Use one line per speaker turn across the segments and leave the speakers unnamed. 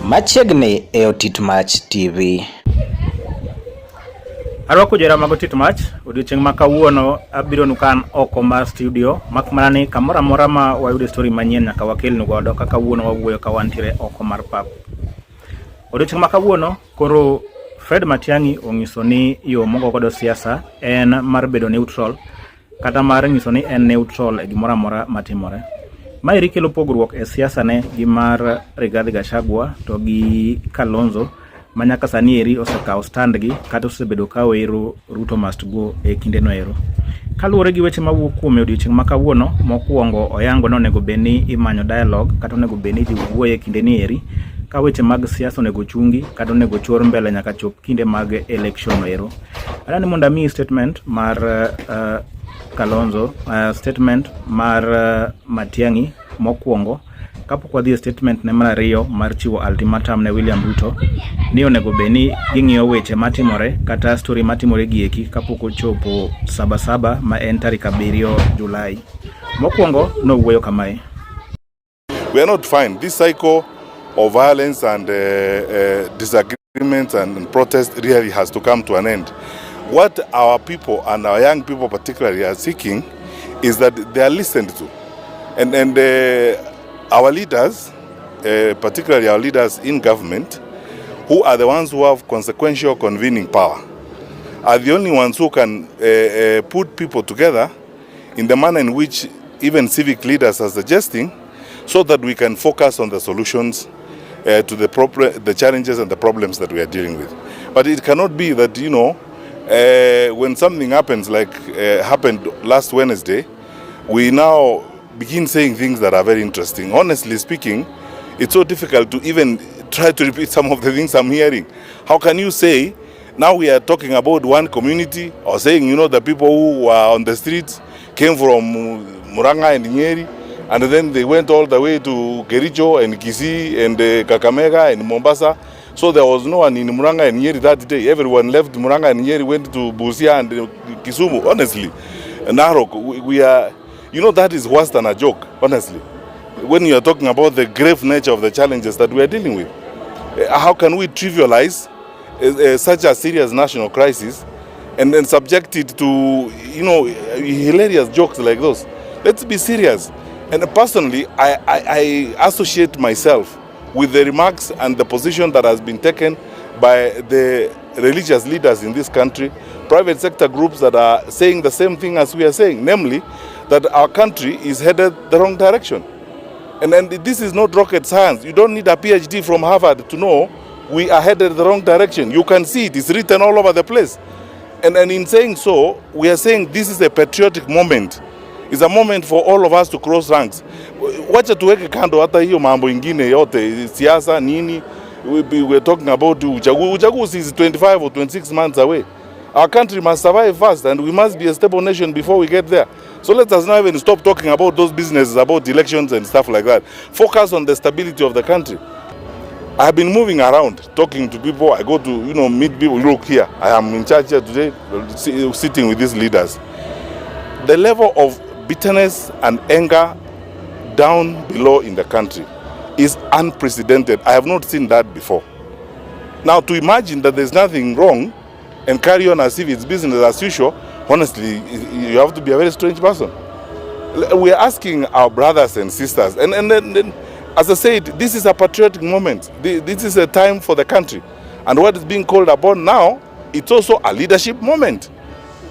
Matiang'i e Ultimatum TV.
Arwako jera mag Ultimatum, odiochieng' ma kawuono abiro nukan oko mar studio, mak mana ni kamora mora ma wayudo story manyien nyaka wakelnu godo kaka kawuono wawuoyo ka wantiere oko mar pap. Odiochieng' ma kawuono koro Fred Matiang'i onyiso ni yo mogo godo siasa en mar bedo neutral, kata mar nyiso ni en neutral e gimora mora matimore. Mairi kelo pogruok e siasa ne gi mar Rigathi Gachagua to gi Kalonzo manyaka sani eri osekawo stand gi kata osebedo ka wero Ruto must go e kinde no ero. Kaluwore gi weche mawuok kuom odiochieng' ma kawuono, mokwongo oyango no onego beni imanyo dialogue kata onego beni ji wuoyo e kinde ni eri ka weche mag siasa onego chungi kata onego chor mbele nyaka chop kinde mag election no ero. Adani mondo mi statement mar Kalonzo, statement mar Matiang'i mokwongo kapok wadhi statement ne mar ariyo mar chiwo ultimatum ne William Ruto ni onego beni ging'iyo weche matimore kata story matimore gieki kapok ochopo Saba Saba ma en tarik 7 Julai. Mokwongo no wuoyo kamae.
We are not fine. This cycle of violence and disagreements and protest really has to come to an end. What our people and our young people particularly are seeking is that they are listened to. And our leaders, particularly our leaders in government, who are the ones who have consequential convening power, are the only ones who can put people together in the manner in which even civic leaders are suggesting, so that we can focus on the solutions to the challenges and the problems that we are dealing with. But it cannot be that, you know, when something happens like happened last Wednesday, we now begin saying things that are very interesting. Honestly speaking, it's so difficult to even try to repeat some of the things I'm hearing. How can you say, now we are talking about one community, or saying, you know, the people who were on the streets came from Muranga and Nyeri, and then they went all the way to Kericho and Kisii and Kakamega and Mombasa. So there was no one in Muranga and Nyeri that day. Everyone left Muranga and Nyeri, went to Busia and Kisumu. Honestly, Narok, we are, you know, that is worse than a joke, honestly. When you are talking about the grave nature of the challenges that we are dealing with, how can we trivialize such a serious national crisis and then subject it to, you know, hilarious jokes like those? Let's be serious. And personally, I associate myself with the remarks and the position that has been taken by the religious leaders in this country, private sector groups that are saying the same thing as we are saying, namely that our country is headed the wrong direction. And this is not rocket science. You don't need a PhD from Harvard to know we are headed the wrong direction. You can see it. It's written all over the place. And in saying so, we are saying this is a patriotic moment. It's a moment for all of us to cross ranks. Wacha tuweke kando hata hiyo mambo ingine yote, siasa nini. We're talking about uchaguzi is 25 or 26 months away. Our country must survive first, and we must be a stable nation before we get there. So let us not even stop talking about those businesses, about elections and stuff like that. Focus on the stability of the country. I have been moving around, talking to people. I go to, you know, meet people. Look here, I am in charge here today, sitting with these leaders. The level of bitterness and anger down below in the country is unprecedented. I have not seen that before. Now, to imagine that there's nothing wrong and carry on as if it's business as usual, honestly, you have to be a very strange person. We are asking our brothers and sisters, and then, as I said, this is a patriotic moment. This is a time for the country. And what is being called upon now, it's also a leadership moment.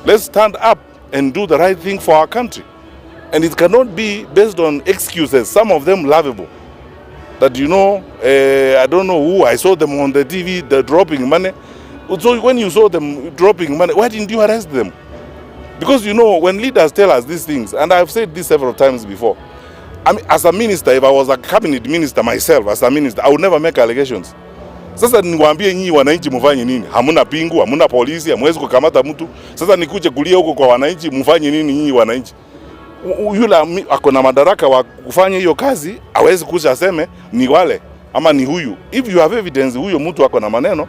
Let's stand up and do the right thing for our country. And it cannot be based on excuses, some of them laughable. That, you know, I don't know who, I saw them on the TV, they're dropping money. So when you saw them dropping money, why didn't you arrest them? Because, you know, when leaders tell us these things, and I've said this several times before, I mean, as a minister, if I was a cabinet minister myself, as a minister, I would never make allegations. Sasa niwaambie nyinyi wananchi mfanye nini? Hamuna pingu, hamuna polisi, hamwezi kukamata mtu. Sasa nikuje kulia huko kwa wananchi, mfanye nini nyinyi wananchi? Yule ako na madaraka wa kufanya hiyo kazi, hawezi kuja aseme ni wale ama ni huyu. If you have evidence huyo mtu ako na maneno,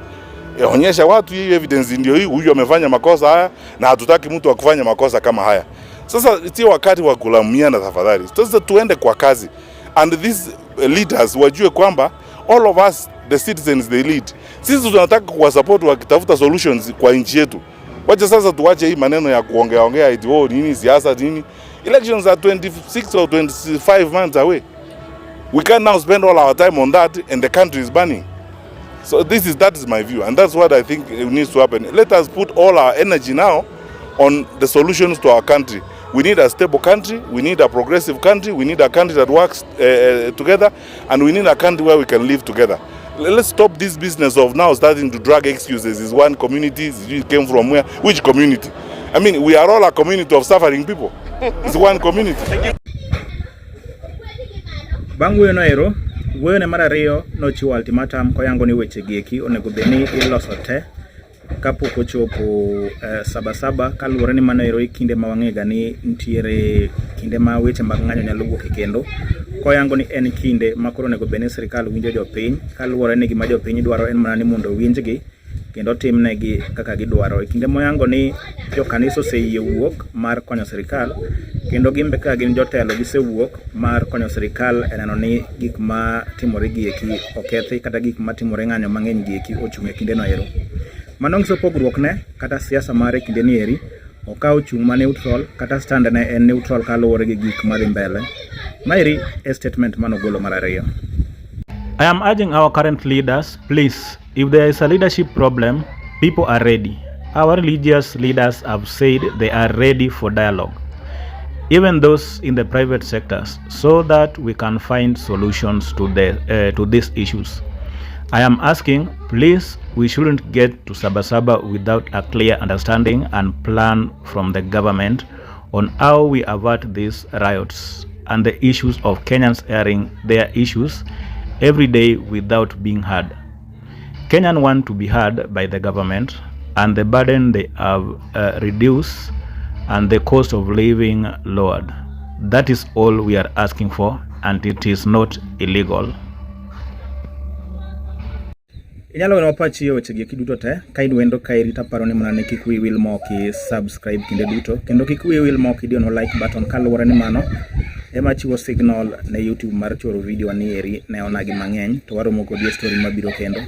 onyesha watu hii evidence ndio hii, huyu amefanya makosa haya na hatutaki mtu akufanya makosa kama haya. Sasa sio wakati wa kulaumiana tafadhali. Sasa tuende kwa kazi. And these leaders wajue kwamba all of us the citizens they lead. Sisi tunataka kuwa support wakitafuta solutions kwa nchi yetu. Wacha sasa tuache hii maneno ya kuongea eti nini siasa nini. Elections are 26 or 25 months away. We can now spend all our time on that and the country is burning. So that is my view, and that's what I think needs to happen. Let us put all our energy now on the solutions to our country. We need a stable country, we need a progressive country, we need a country that works together, and we need a country where we can live together. Let's stop this business of now starting to drag excuses. Is one community, it came from where? Which community? I mean, we are all a community of suffering people. It's one community.
Bangu yonoero, wuoyo mar ariyo nochiwo ultimatum koyango ni weche gieki onego bedni iloso te kapok ochopo Saba Saba, kaluwore ni mano ero kinde ma wang'ega ni nitiere kinde ma weche mag ng'anyo nyalo wuok kendo, koyango ni en kinde ma koro onego bedni sirikal winjo jopiny, kaluwore ni gima jopiny dwaro en mana ni mondo winjgi kendo timnegi kaka gidwaro. Kinde moyango ni jokanisa oseyie wuok mar konyo sirikal, kendo gimbe ka gin jotelo gisewuok mar konyo sirikal eneno ni gik ma timore gieki okethi kata gik ma timore ng'anyo mang'eny gieki ochung' e kinde no ero. Mano nyiso pogruok ne kata siasa mare kinde ni eri okawo chung' ma neutral kata stand ne en neutral kaluwore gi gik madhi mbele. Maeri e statement manogolo mar ariyo. I am urging our current leaders, please, if there is a leadership problem, people are ready. Our religious leaders have said they are ready for dialogue, even those in the private sectors, so that we can find solutions to these issues. I am asking, please, we shouldn't get to Saba Saba without a clear understanding and plan from the government on how we avert these riots and the issues of Kenyans airing their issues every day without being heard. Kenyans want to be heard by the government, and the burden they have reduced and the cost of living lowered. That is all we are asking for, and it is not illegal. Inyalo weno pachi weche gieki duto te ka idwendo ka irita paro ni mana ne kik wiyi wil moki subscribe kinde duto, kendo kik wiyi wil moki diyo no like button kaluwore ni mano ema chiwo signal ne YouTube mar choro video ni eri ne onagi mang'eny, to waromo kodi e story mabiro kendo.